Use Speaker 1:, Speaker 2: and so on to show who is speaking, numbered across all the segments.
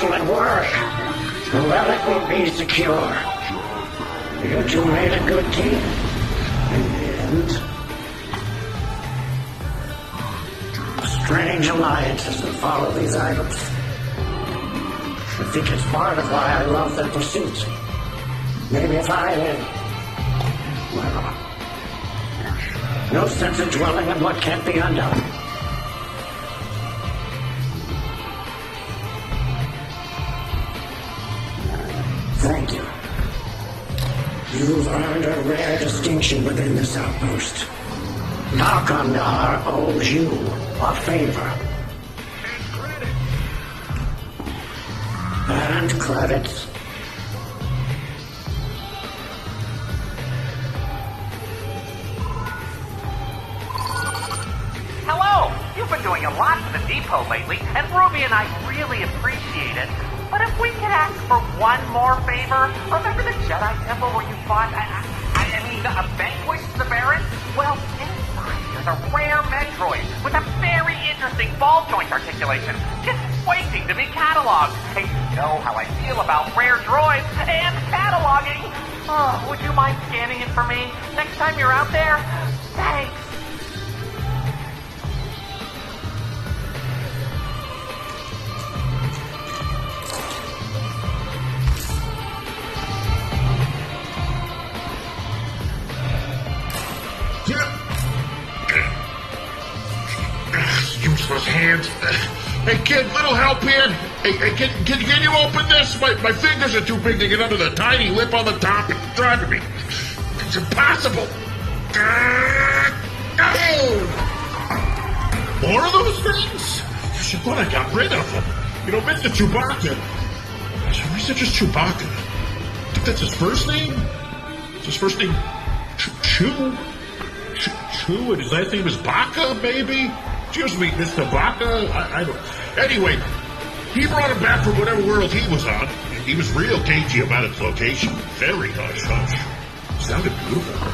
Speaker 1: you at work. The relic will be secure. You two made a good team. And strange alliances that follow these items. I think it's part of why I love their pursuit. Maybe if well, no sense in dwelling on what can't be undone. Thank you. You've earned a rare distinction within this outpost. Narkandar owes you a favor. And credits.
Speaker 2: Hello! You've been doing a lot for the depot lately, and Ruby and I really appreciate it. But if we could ask for one more favor, remember the Jedi Temple where you fought, vanquished the Baron? Well, inside there's a rare Metroid with a very interesting ball joint articulation, just waiting to be cataloged. And you know how I feel about rare droids and cataloging. Oh, would you mind scanning it for me next time you're out there? Thanks.
Speaker 3: Useless hands. Hey kid, little help here. Hey, can you open this? My fingers are too big to get under the tiny lip on the top. It's driving me. It's impossible. More of those things? I thought I got rid of them. You know, Mr. Chewbacca. Why is it just Chewbacca? I think that's his first name? Is his first name Chew? Chew, and his last name is Baca, maybe? Excuse me, Mr. Baca? I don't... Anyway, he brought him back from whatever world he was on, and he was real cagey about its location. Very hush-hush. Sounded beautiful.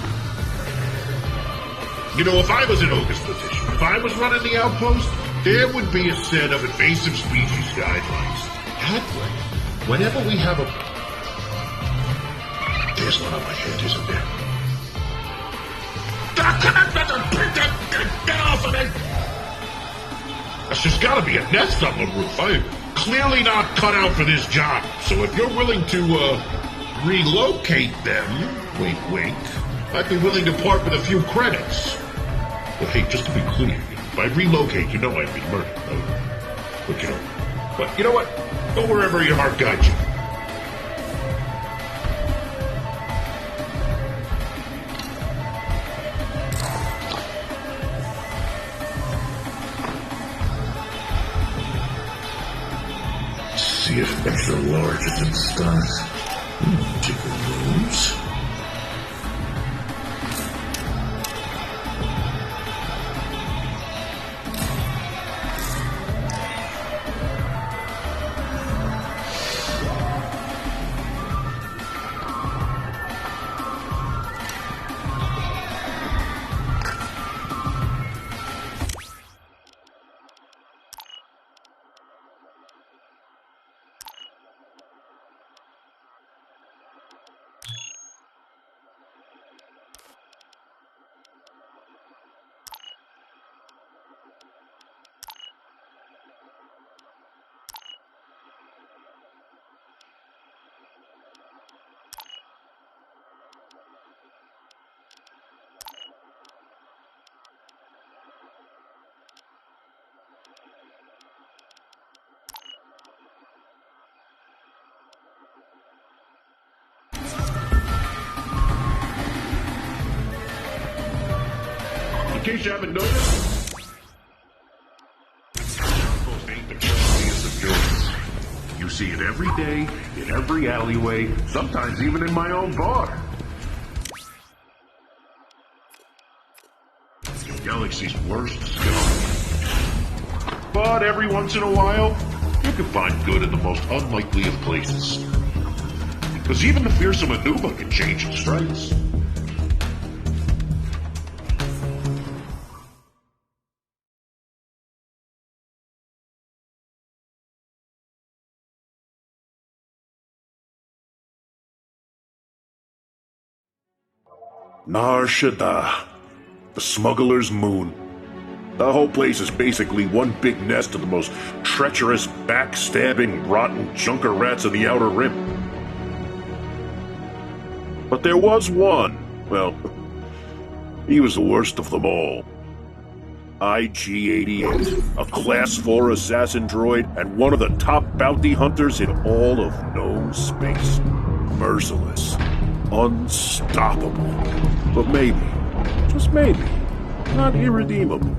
Speaker 3: You know, if I was in Oga's position, if I was running the outpost, there would be a set of invasive species guidelines. That way, whenever we have a... There's one on my head, isn't there? Get off of me! There's just gotta be a nest on the roof. I'm clearly not cut out for this job. So if you're willing to, relocate them, wink wink, I'd be willing to part with a few credits. Well, hey, just to be clear, by relocate, you know I'd be murdered, right? But you know what? Go wherever your heart guides you. See if extra large is in stock. Chicken rooms. In case you haven't noticed, those ain't the custodians of yours. You see it every day, in every alleyway, sometimes even in my own bar. The galaxy's worst scum. But every once in a while, you can find good in the most unlikely of places. Because even the fearsome Anuma can change its stripes. Nar Shaddaa, the smuggler's moon. The whole place is basically one big nest of the most treacherous, backstabbing, rotten junker rats of the Outer Rim. But there was one. Well, he was the worst of them all. IG-88, a Class 4 assassin droid and one of the top bounty hunters in all of known space. Merciless. Unstoppable. But maybe, just maybe, not irredeemable.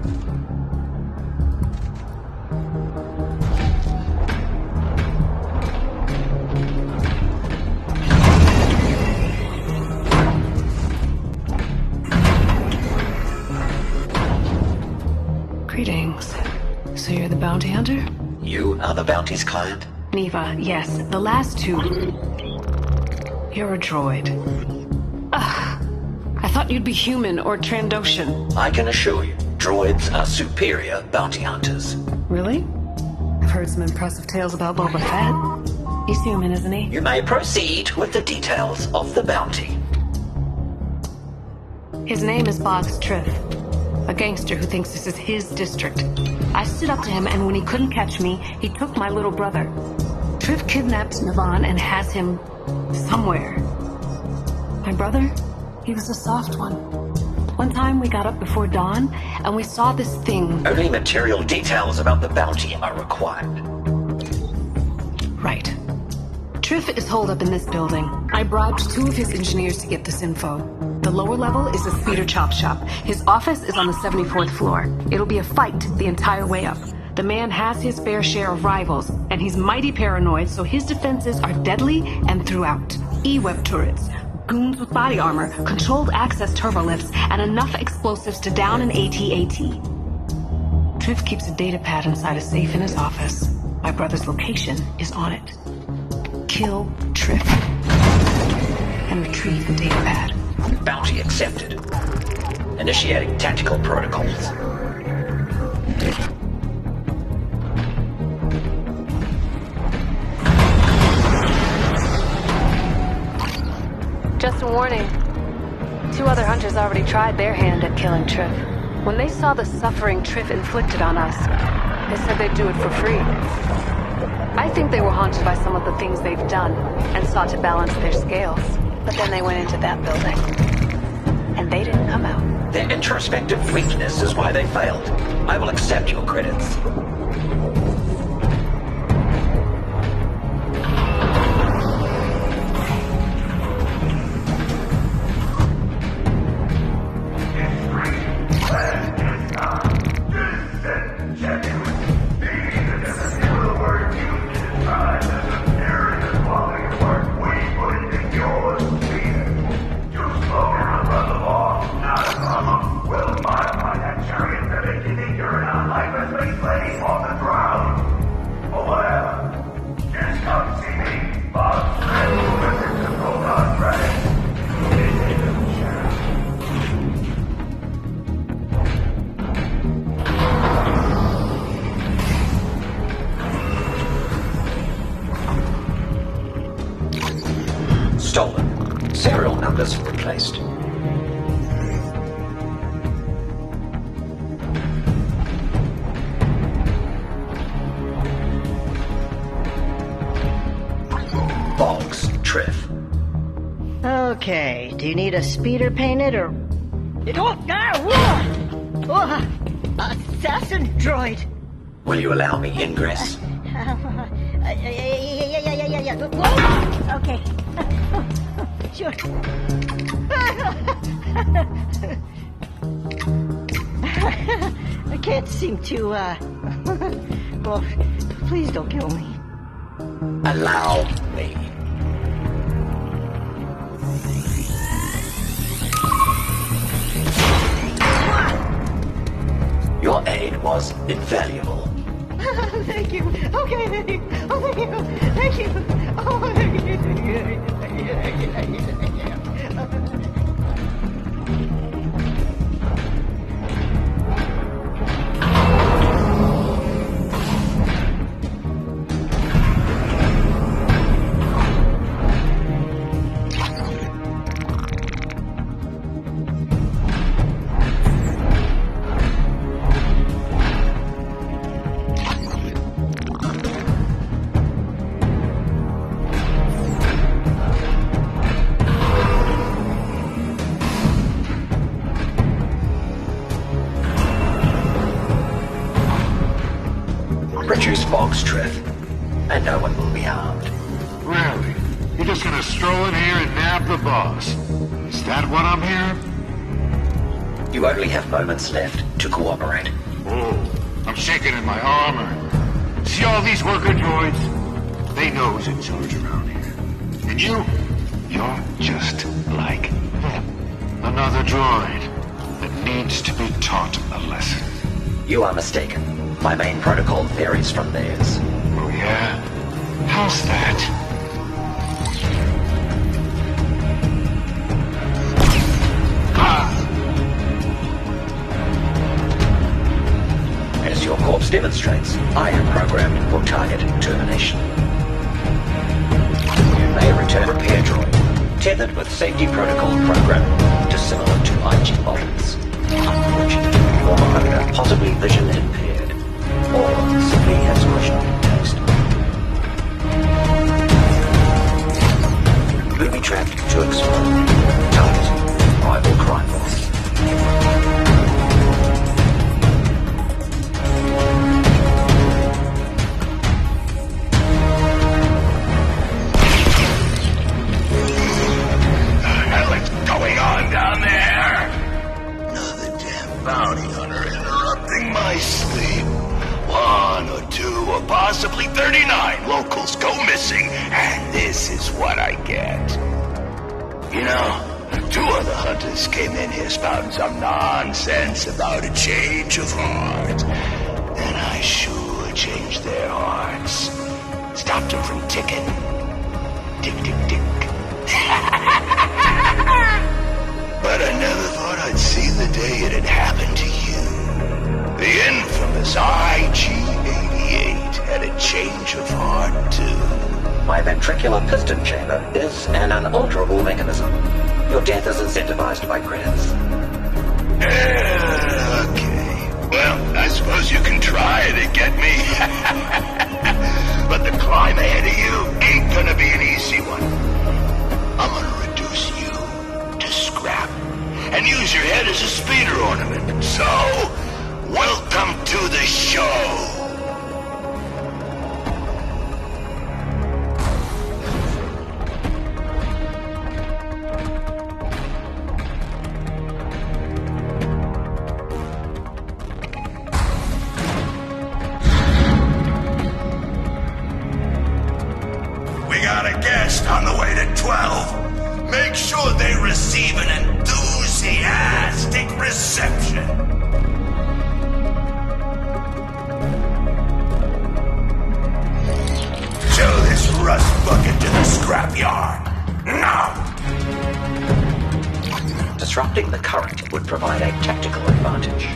Speaker 4: Greetings. So you're the bounty hunter?
Speaker 1: You are the bounty's client?
Speaker 4: Neva, yes. The last two. You're a droid. I thought you'd be human or Trandoshan.
Speaker 1: I can assure you, droids are superior bounty hunters.
Speaker 4: Really? I've heard some impressive tales about Boba Fett. He's human, isn't he?
Speaker 1: You may proceed with the details of the bounty.
Speaker 4: His name is Boggs Triff. A gangster who thinks this is his district. I stood up to him, and when he couldn't catch me, he took my little brother. Triff kidnapped Navan and has him somewhere. My brother? He was a soft one. One time we got up before dawn, and we saw this thing.
Speaker 1: Only material details about the bounty are required.
Speaker 4: Right. Triff is holed up in this building. I bribed 2 of his engineers to get this info. The lower level is a speeder chop shop. His office is on the 74th floor. It'll be a fight the entire way up. The man has his fair share of rivals, and he's mighty paranoid, so his defenses are deadly and throughout. E-web turrets, goons with body armor, controlled access turbolifts, and enough explosives to down an AT-AT. Triff keeps a data pad inside a safe in his office. My brother's location is on it. Kill Triff and retrieve the data pad.
Speaker 1: Bounty accepted. Initiating tactical protocols.
Speaker 4: Just a warning. 2 other hunters already tried their hand at killing Triff. When they saw the suffering Triff inflicted on us, they said they'd do it for free. I think they were haunted by some of the things they've done and sought to balance their scales. But then they went into that building. And they didn't come out.
Speaker 1: Their introspective weakness is why they failed. I will accept your credits. Stolen. Serial numbers replaced. Boggs Triff.
Speaker 5: Okay, do you need a speeder painted or... Assassin droid!
Speaker 1: Will you allow me ingress?
Speaker 5: Yeah. Okay. Sure. I can't seem to, well, please don't kill me.
Speaker 1: Allow me. Your aid was invaluable.
Speaker 5: Thank you. Okay, thank you. Oh, thank you. Thank you. Oh, thank you.
Speaker 1: bogs, Triff. And no one will be harmed.
Speaker 6: Really? You're just gonna stroll in here and nab the boss? Is that what I'm hearing?
Speaker 1: You only have moments left to cooperate.
Speaker 6: Oh, I'm shaking in my armor. See all these worker droids? They know who's in charge around here. And you're just like them. Another droid that needs to be taught a lesson.
Speaker 1: You are mistaken. My main protocol varies from theirs.
Speaker 6: Oh yeah? How's that?
Speaker 1: As your corpse demonstrates, I am programmed for target termination. You may return repair droid, tethered with safety protocol program, dissimilar to IG models. Unfortunately, your owner possibly vision impaired, or simply has questionable taste. Booby trapped to explode. Target, rival crime boss.
Speaker 7: Down there? Another damn bounty hunter interrupting my sleep. 1 or 2 or possibly 39 locals go missing, and this is what I get. You know, 2 other hunters came in here spouting some nonsense about a change of heart. And I sure changed their hearts. Stopped them from ticking. Tick, tick, tick. But I never thought I'd see the day it had happened to you. The infamous IG-88 had a change of heart, too.
Speaker 1: My ventricular piston chamber is an unalterable mechanism. Your death is incentivized by credits.
Speaker 7: Okay. Well, I suppose you can try to get me. But the climb ahead of you ain't gonna be an easy one. I'm gonna reduce you to scrap and use your head as a speeder ornament. So, welcome to the show. We got a guest on the way to 12. Make sure they receive an enthusiastic reception. Show this rust bucket to the scrapyard. Now!
Speaker 1: Disrupting the current would provide a tactical advantage.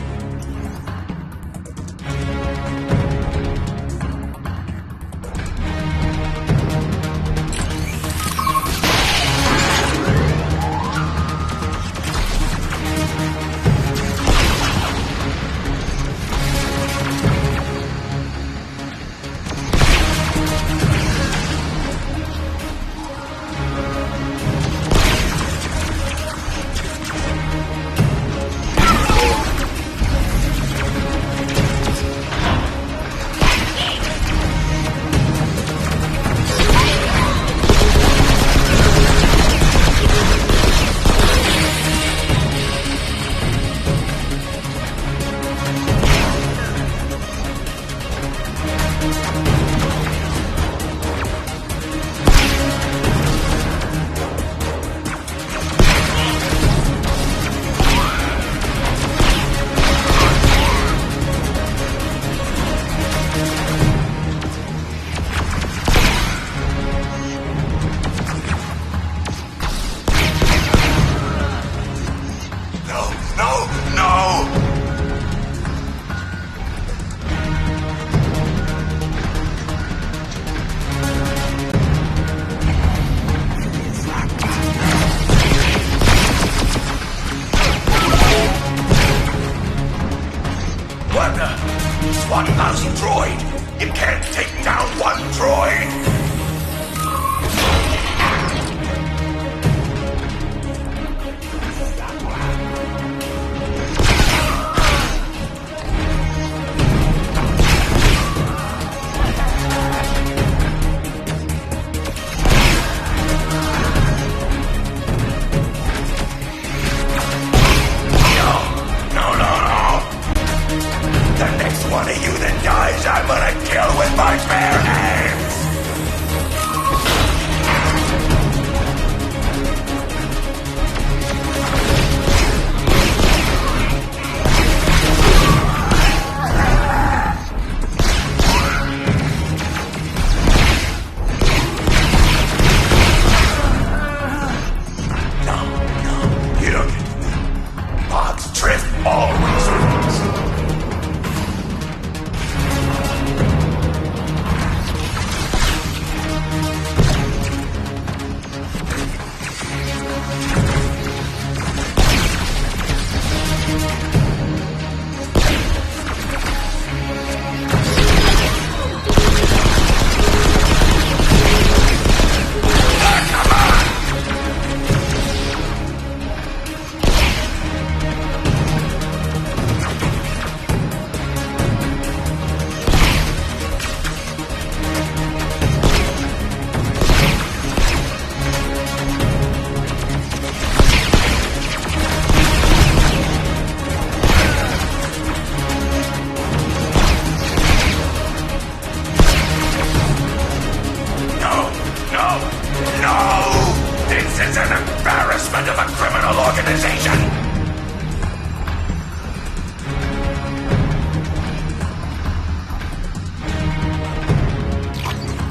Speaker 7: basement of a criminal organization!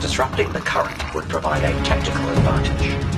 Speaker 1: Disrupting the current would provide a tactical advantage.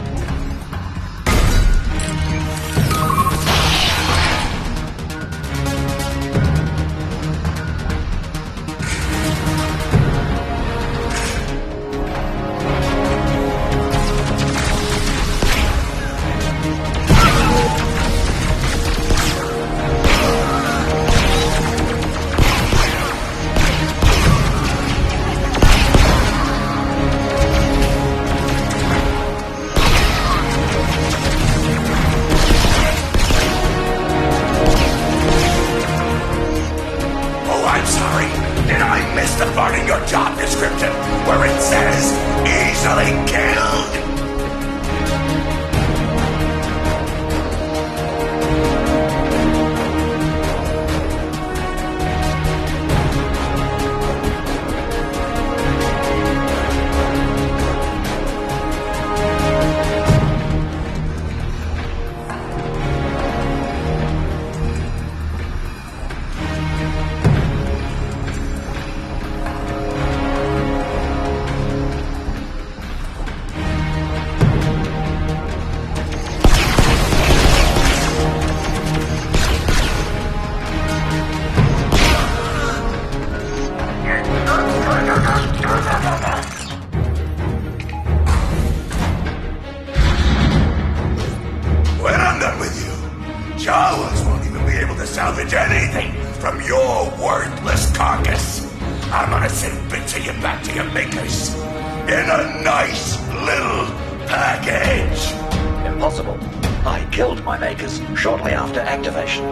Speaker 1: Shortly after activation.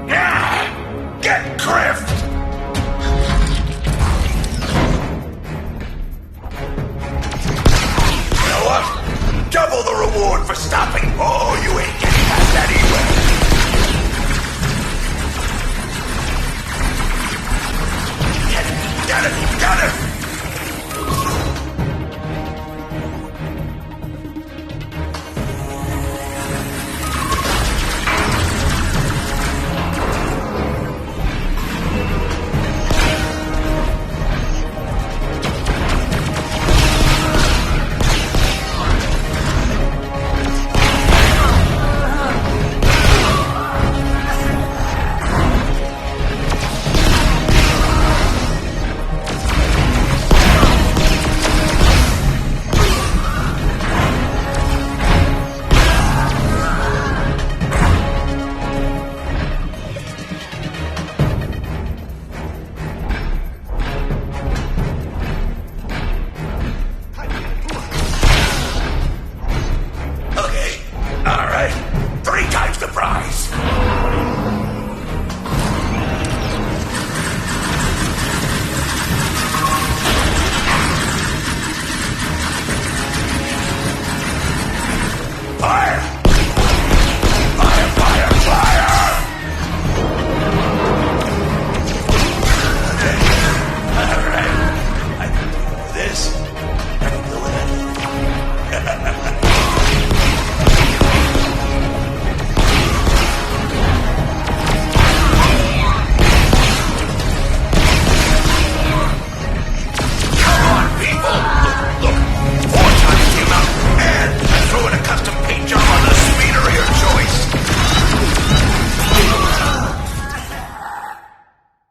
Speaker 7: Yeah! Get Grift! You know what? Double the reward for stopping. Oh, you ain't getting past that anyway. Get it! Got it!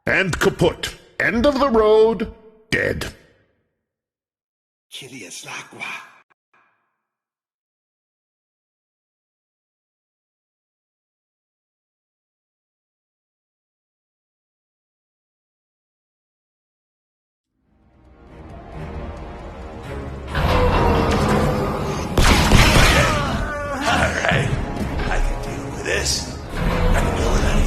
Speaker 3: And kaput. End of the road. Dead.
Speaker 7: Alright. I can deal with this. I can deal with anything.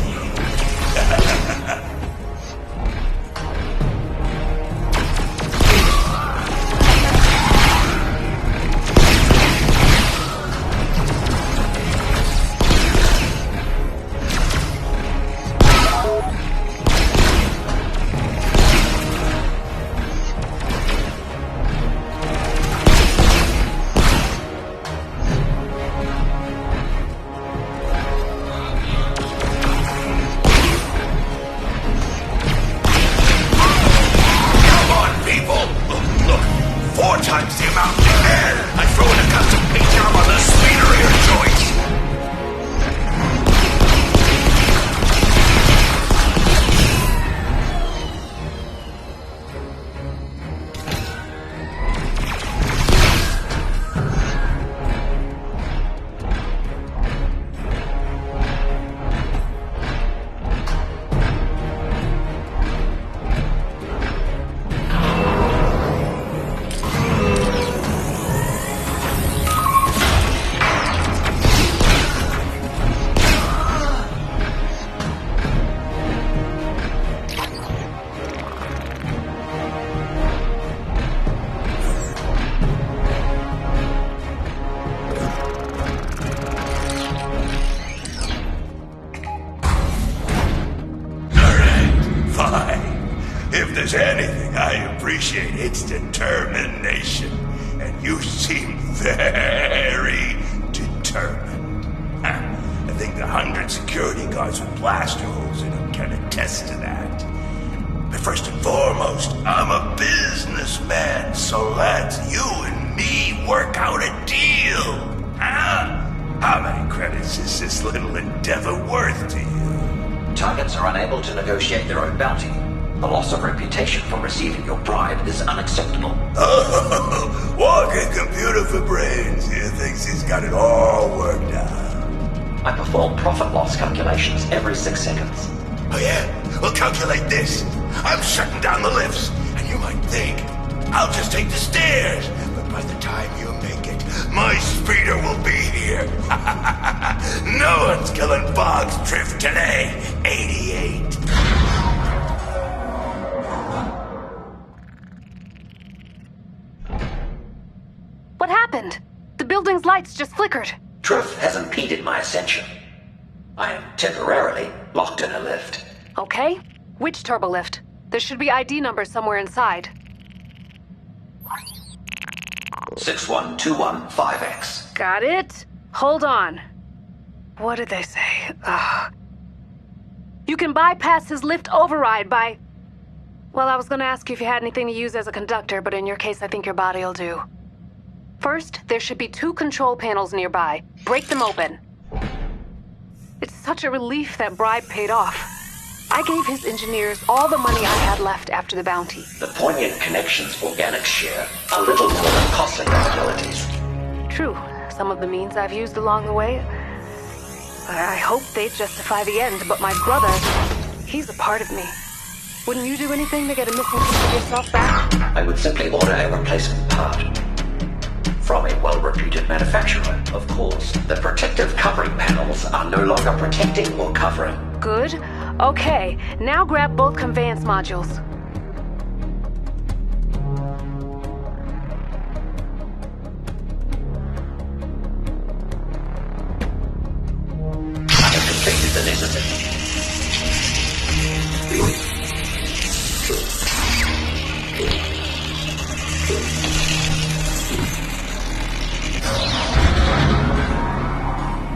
Speaker 7: there's anything I appreciate, it's determination. And you seem very determined. I think the 100 security guards with blaster holes in them can attest to that. But first and foremost, I'm a businessman, so let's you and me work out a deal. Huh? How many credits is this little endeavor worth to you?
Speaker 1: Targets are unable to negotiate their own bounty. The loss of reputation for receiving your bribe is unacceptable.
Speaker 7: Oh, walking computer for brains. He thinks he's got it all worked out.
Speaker 1: I perform profit-loss calculations every 6 seconds.
Speaker 7: Oh yeah? Well, calculate this. I'm shutting down the lifts, and you might think I'll just take the stairs. But by the time you make it, my speeder will be here. No one's killing Boggs Drift today. 88.
Speaker 4: What happened? The building's lights just flickered.
Speaker 1: Truth has impeded my ascension. I am temporarily locked in a lift.
Speaker 4: Okay. Which turbolift? There should be ID numbers somewhere inside.
Speaker 1: 61215X.
Speaker 4: Got it. Hold on. What did they say? You can bypass his lift override by... Well, I was gonna ask you if you had anything to use as a conductor, but in your case, I think your body'll do. First, there should be 2 control panels nearby. Break them open. It's such a relief that bribe paid off. I gave his engineers all the money I had left after the bounty.
Speaker 1: The poignant connections organic share a little more than costly liabilities.
Speaker 4: True, some of the means I've used along the way. I hope they justify the end, but my brother, he's a part of me. Wouldn't you do anything to get a missing piece of yourself back?
Speaker 1: I would simply order a replacement part. From a well-reputed manufacturer, of course. The protective covering panels are no longer protecting or covering.
Speaker 4: Good. Okay, now grab both conveyance modules.
Speaker 1: I have completed the necessary.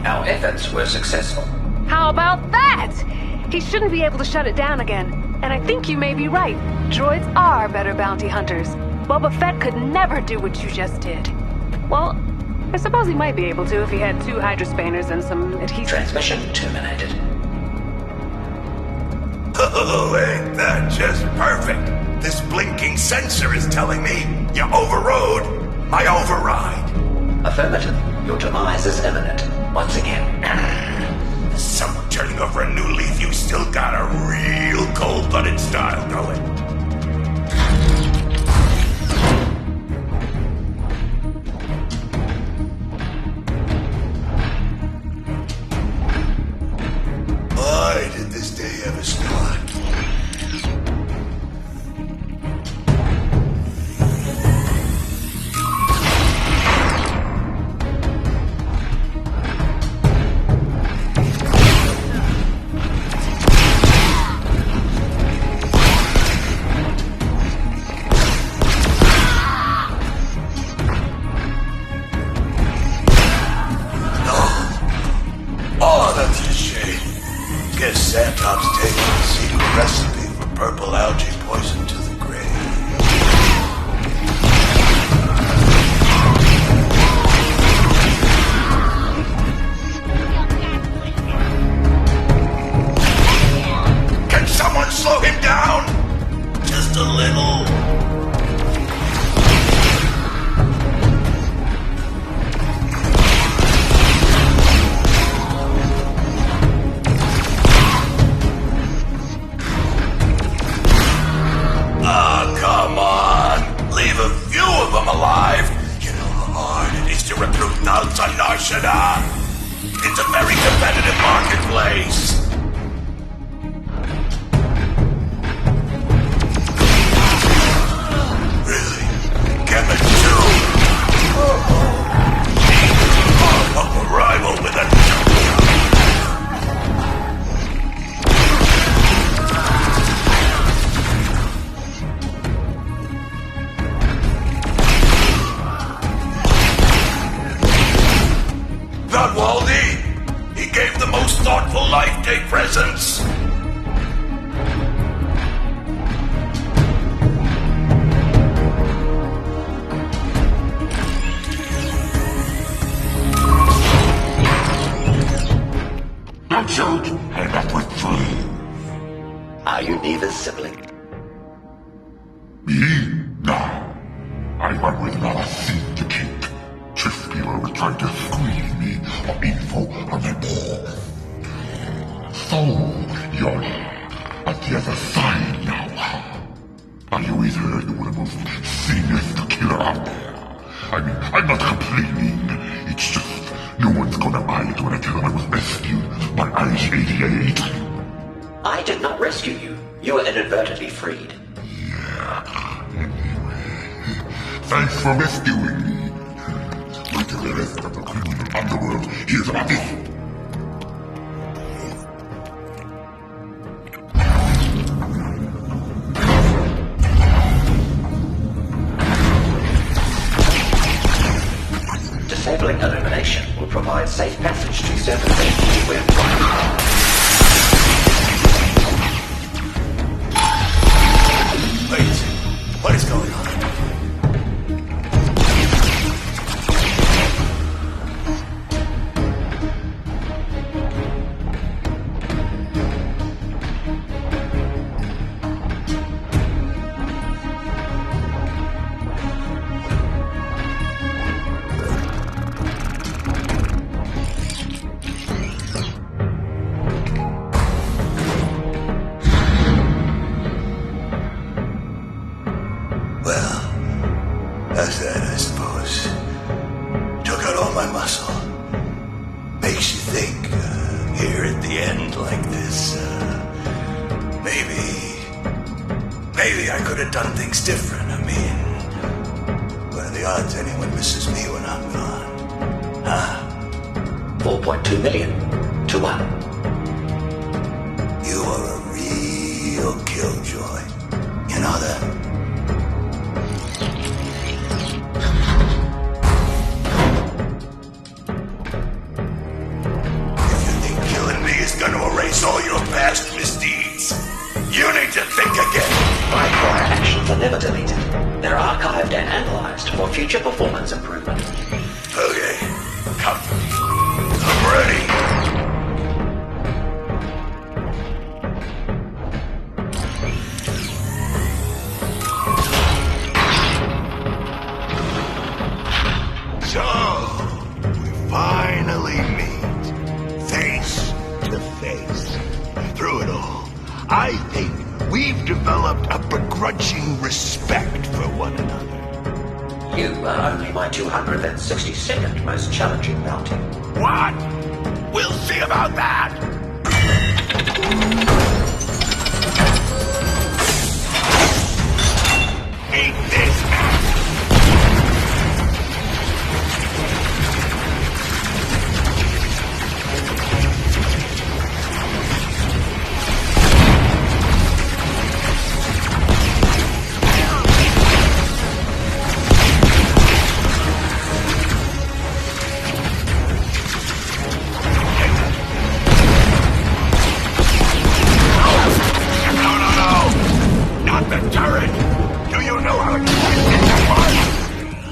Speaker 1: Our efforts were successful.
Speaker 4: How about that? He shouldn't be able to shut it down again. And I think you may be right. Droids are better bounty hunters. Boba Fett could never do what you just did. Well, I suppose he might be able to if he had 2 hydrospanners and some adhesive.
Speaker 1: Transmission terminated.
Speaker 7: Oh, ain't that just perfect? This blinking sensor is telling me you overrode my override.
Speaker 1: Affirmative. Your demise is imminent. Once again.
Speaker 7: Someone turning over a new leaf, you still got a real cold-blooded style going. Why did this day ever start? Santov's taking the secret recipe for purple algae poison to the grave. Can someone slow him down? Just a little. It's a very competitive marketplace. Really? Kemet too? A rival with a About Waldy? He gave the most thoughtful Life Day presents.
Speaker 6: Don't shoot, and that was free.
Speaker 1: Are you Neva's sibling?
Speaker 6: Me? No. I run with not a seat to keep. Trispira was trying to squeeze me for info on my ball. So, you're at the other side now, huh? I always heard you were the most sinister killer out there. I mean, I'm not complaining. It's just no one's gonna buy it when I tell them I was rescued by Ice-88.
Speaker 1: I did not rescue you. You were inadvertently freed.
Speaker 6: Thanks for rescuing me. Wait till the rest of the criminal underworld hears about this.
Speaker 1: Disabling illumination will provide safe passage to surface safety where required.
Speaker 7: Wait, what is going on? That's that, I suppose. Took out all my muscle. Makes you think, here at the end like this, maybe I could have done things different. I mean, what are the odds anyone misses me when I'm gone? Huh?
Speaker 1: 4.2 million to 1.
Speaker 7: You are a real killjoy. You know that? Gonna erase all your past misdeeds. You need to think again.
Speaker 1: My prior actions are never deleted. They're archived and analyzed for future performance improvement.
Speaker 7: Okay, come. I'm ready. So, we finally meet. Face to face. Through it all, I think we've developed a begrudging respect for one another.
Speaker 1: You are only my 262nd most challenging bounty.
Speaker 7: What? We'll see about that. Eat this ass.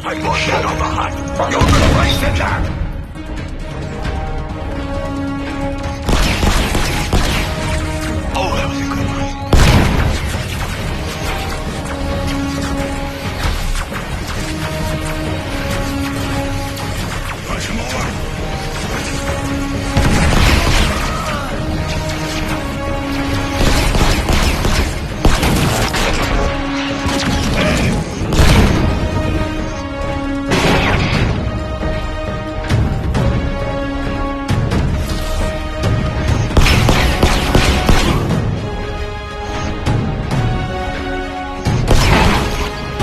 Speaker 7: I pushed out of the hut. You're gonna race it down. Oh, that was a good one. Want some more?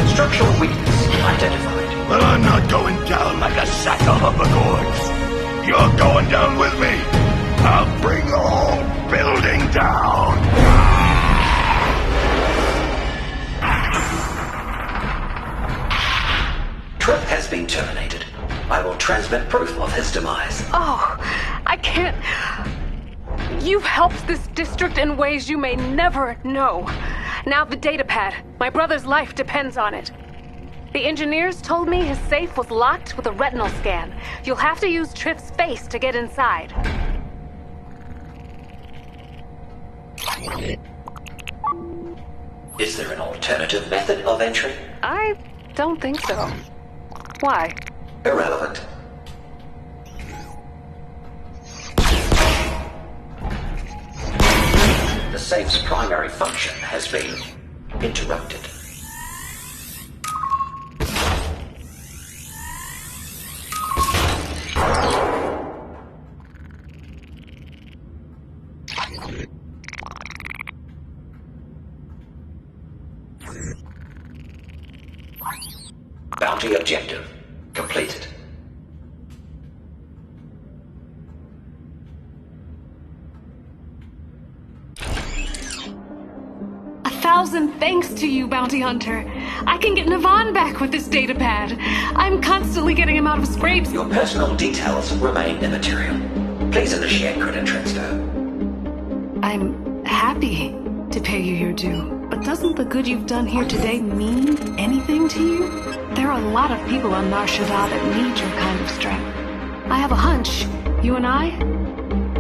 Speaker 1: Structural weakness identified.
Speaker 7: Well, I'm not going down like a sack of uppercorns. You're going down with me. I'll bring the whole building down.
Speaker 1: Trip has been terminated. I will transmit proof of his demise.
Speaker 4: Oh, I can't. You've helped this district in ways you may never know. Now the datapad. My brother's life depends on it. The engineers told me his safe was locked with a retinal scan. You'll have to use Triff's face to get inside.
Speaker 1: Is there an alternative method of entry?
Speaker 4: I don't think so. Why?
Speaker 1: Irrelevant. The safe's primary function has been interrupted. Bounty objective completed.
Speaker 4: A thousand thanks to you, Bounty Hunter. I can get Navan back with this datapad. I'm constantly getting him out of scrapes.
Speaker 1: Your personal details remain immaterial. Please initiate credit transfer.
Speaker 4: I'm happy to pay you your due. But doesn't the good you've done here today mean anything to you? There are a lot of people on Nar Shaddaa that need your kind of strength. I have a hunch. You and I?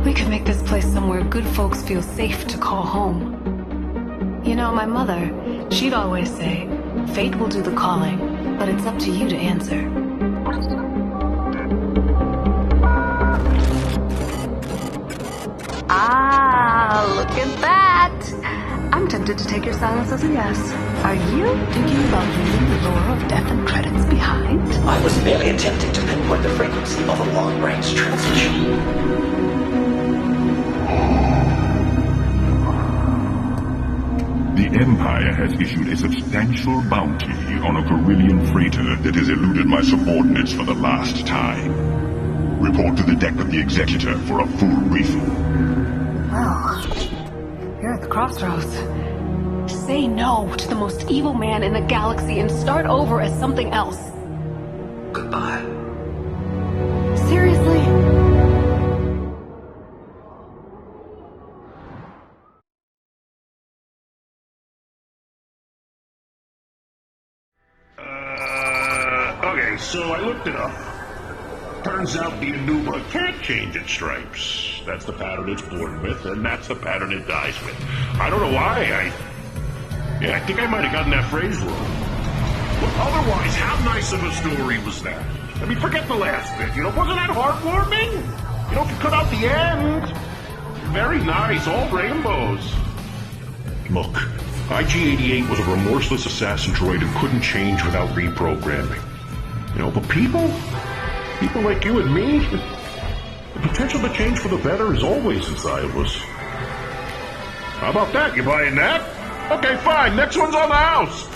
Speaker 4: We could make this place somewhere good folks feel safe to call home. You know, my mother, she'd always say, fate will do the calling, but it's up to you to answer. Ah, look at that! I'm tempted to take your silence as a yes. Are you thinking about leaving the lore of death and credits behind?
Speaker 1: I was merely attempting to pinpoint the frequency of a long-range transmission.
Speaker 8: The Empire has issued a substantial bounty on a Carillion freighter that has eluded my subordinates for the last time. Report to the deck of the Executor for a full briefing.
Speaker 4: Well, you're at the crossroads. Say no to the most evil man in the galaxy and start over as something else.
Speaker 1: Goodbye.
Speaker 4: Seriously?
Speaker 3: Okay, so I looked it up. Turns out the Anuba can't change its stripes. That's the pattern it's born with, and that's the pattern it dies with. I don't know why. I think I might have gotten that phrase wrong. But otherwise, how nice of a story was that? I mean, forget the last bit. Wasn't that heartwarming? If you cut out the end. Very nice, all rainbows. Look, IG-88 was a remorseless assassin droid who couldn't change without reprogramming. But people like you and me, the potential to change for the better is always inside of us. How about that? You buying that? Okay, fine. Next one's on the house.